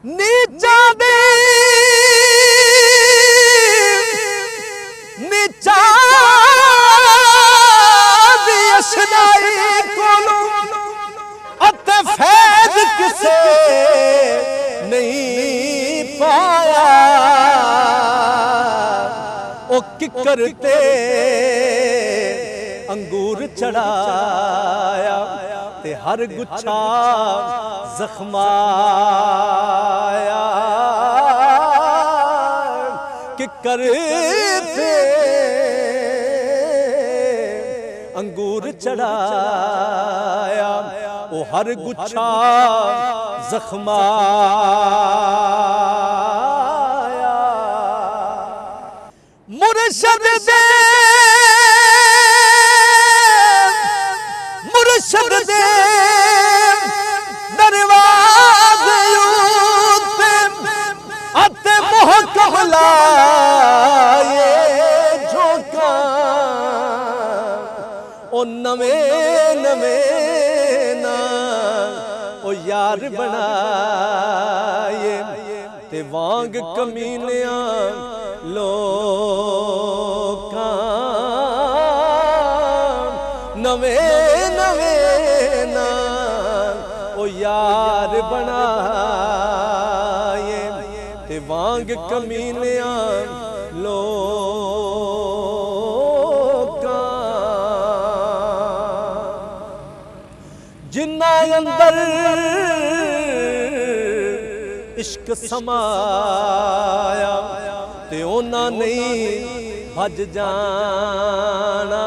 नीचा दे नीचा दी अशनाई कोलो अते फैद किसे नहीं पाया। ओ किकर ते अंगूर चढ़ाया ते हर गुच्छा जख्माया। किकर ते अंगूर चढ़ाया ओ हर गुच्छा जख्माया। मुर्शद दे मुर्शद दे दरवाज़े यूते अते मोह कबलाए झोंका ओ नवे नवे ना ओ यार बनाए ते वांग कमीनिया लोकां नवे नवे ना ओ यार बनाए ते वांग कमीनिया लोकां। जिन्ना अंदर इश्क समाया ते ओना नहीं भज जाना।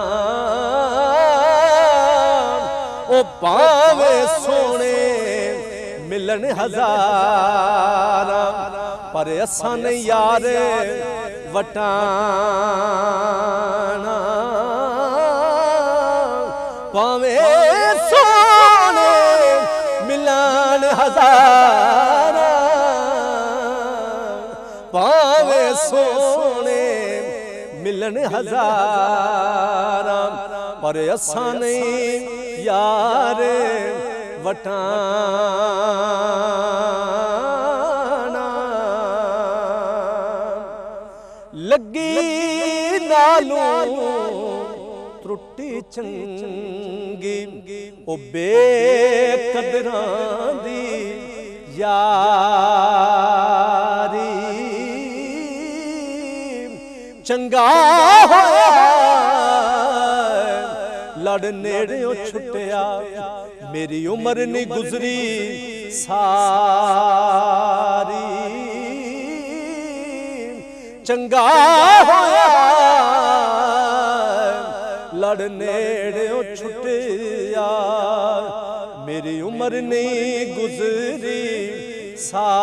ओ पावे सोने मिलन हजारा पर असा नहीं यार वटाना। पावे सोने मिलन हजारा पावे सोने मिलन हजारा पर असा नहीं यार वटाना। लगी नालू त्रुटी चंगी ओ बेकदरां दी यारी। चंगा होया लड़ नेड़े छुटिया मेरी उम्र नहीं गुजरी सारी। चंगा होया लड़ नेड़े छुटिया मेरी उम्र नहीं गुजरी सारी।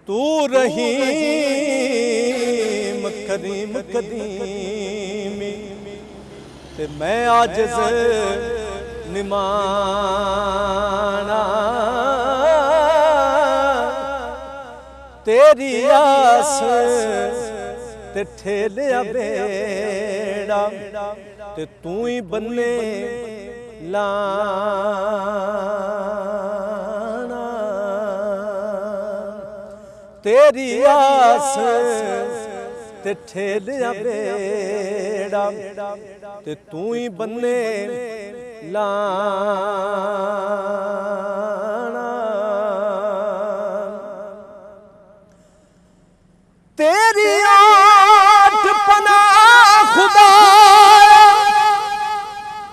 तू रहीम करीम कदीमी ते मैं आजिज़ निमाना। तेरी आस ते ठेलिया बेड़ा ते तू ही बन्ने लाना। तेरी आस ते ठेलिया बेड़ा ते तू ही बन्ने लाना। तेरी आठ पनाह खुदा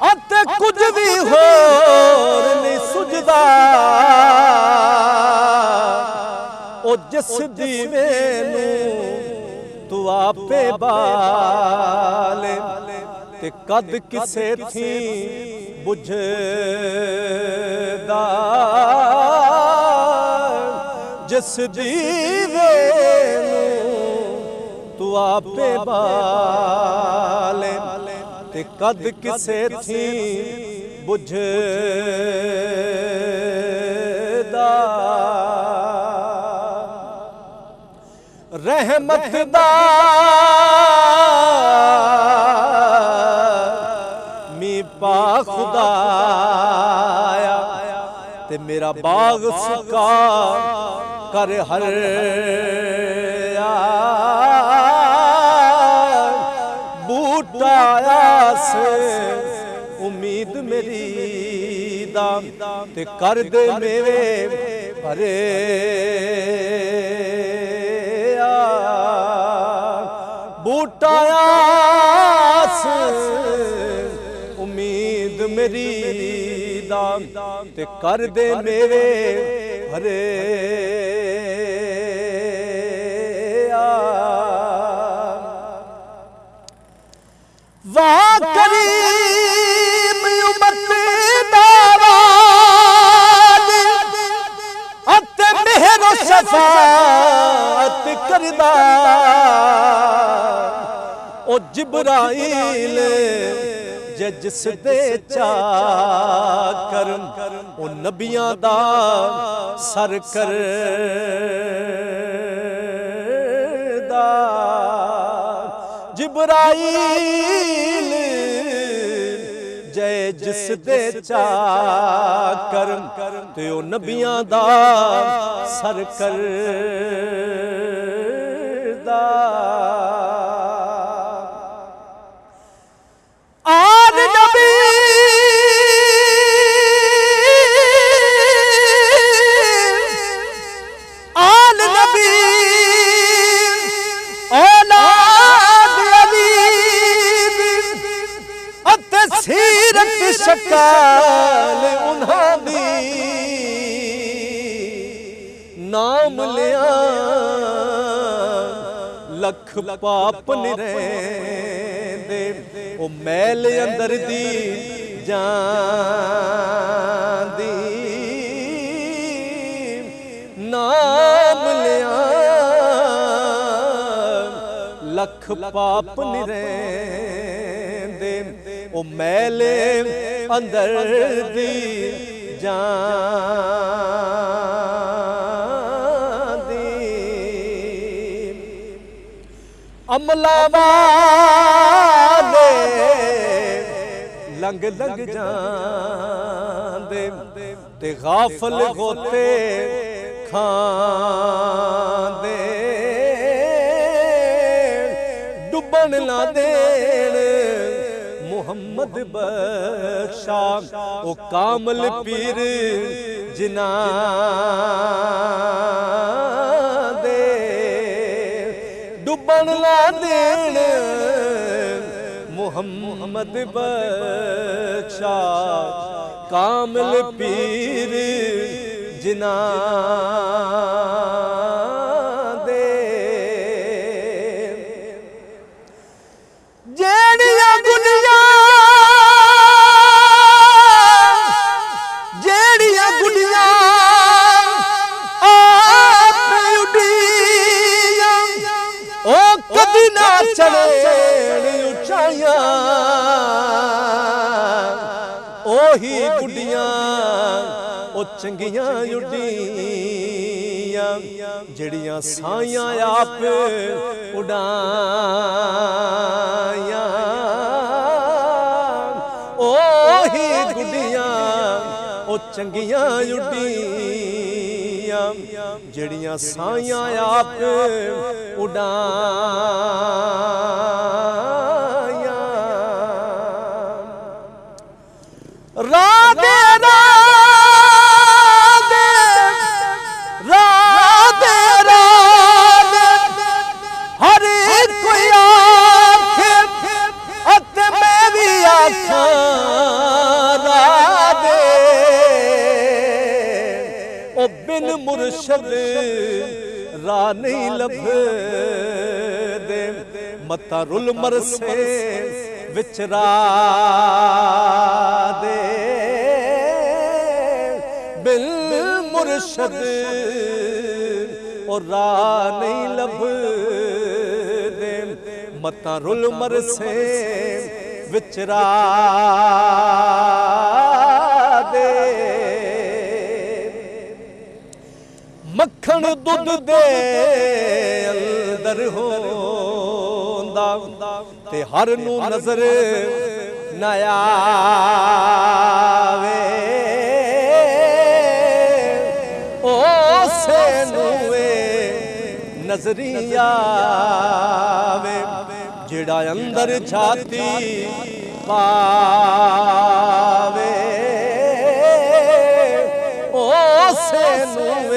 अते कुछ भी होर नहीं सुझदा। ओ जिस दीवे नूं तू आपे बाले ते कद किसे थी बुझदा। जिस दीवे तू आपे बाले ते कद किसे थी बुझदा। रहमत दा मी पा खुदाया ते मेरा बाग सुका कर हर बूटाया से उम्मीद मेरी दाम ते कर दे मेरे भरे बूटाया से उम्मीद मेरी दाम ते कर दे मेरे भरे वाह करीम उम्मत दावाद अते मेहर शफाअत करदा ओ जिब्राइल जे जिस दे चाकर ओ नबियां दा सर करदा जिब्राइल जय जिस दे चाकर ते ओ नबियां दा सर करदा आद नबी आल नबी सीरत शकाल उन्हां दी नाम लिया लख पाप निरेंदे ओ मैल अंदर दी जांदी नाम लिया लख पाप निरेंदे ओ मैले अंदर दी जांदी अमला वाले लंग लंग जांदे ते गाफल होते खांदे डुबन ना देन मोहम्मद बख्शा ओ कामल पीर जिना दे डुबन ला देन मोहम्मद बख्शा कामल पीर जिना दे जेड़ियां गुडियां चले उचाइया ओही गुडियां ओ चंगियां उड़ियां जड़ियां साइयां आप उड़ाइया ओही गुडियां ओ चंगियां उड़ियां जड़ियां साइयां आप उड़ाइया राधे राधे राधे राधे हर कोई आखे अते मैं भी आखा राधे ओ बिन मुर्शद रा नहीं लभ दे मता रुल मरसे विचरा दे बिन मुर्शद और रा नहीं लभ दे मता रुल मरसे विचरा दे मक्खन दुध दे अंदर होंदा ते हर नू नजर ਨਾ ਆਵੇ ਉਸੇ ਨੂੰ ਏ ਨਜ਼ਰੀ ਆਵੇ ਜਿਹੜਾ ਅੰਦਰ ਛਾਤੀ ਪਾਵੇ ਉਸੇ ਨੂੰ ਏ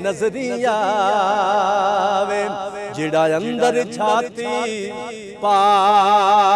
ਨਜ਼ਰੀ ਆਵੇ ਜਿਹੜਾ ਅੰਦਰ ਛਾਤੀ ਪਾਵੇ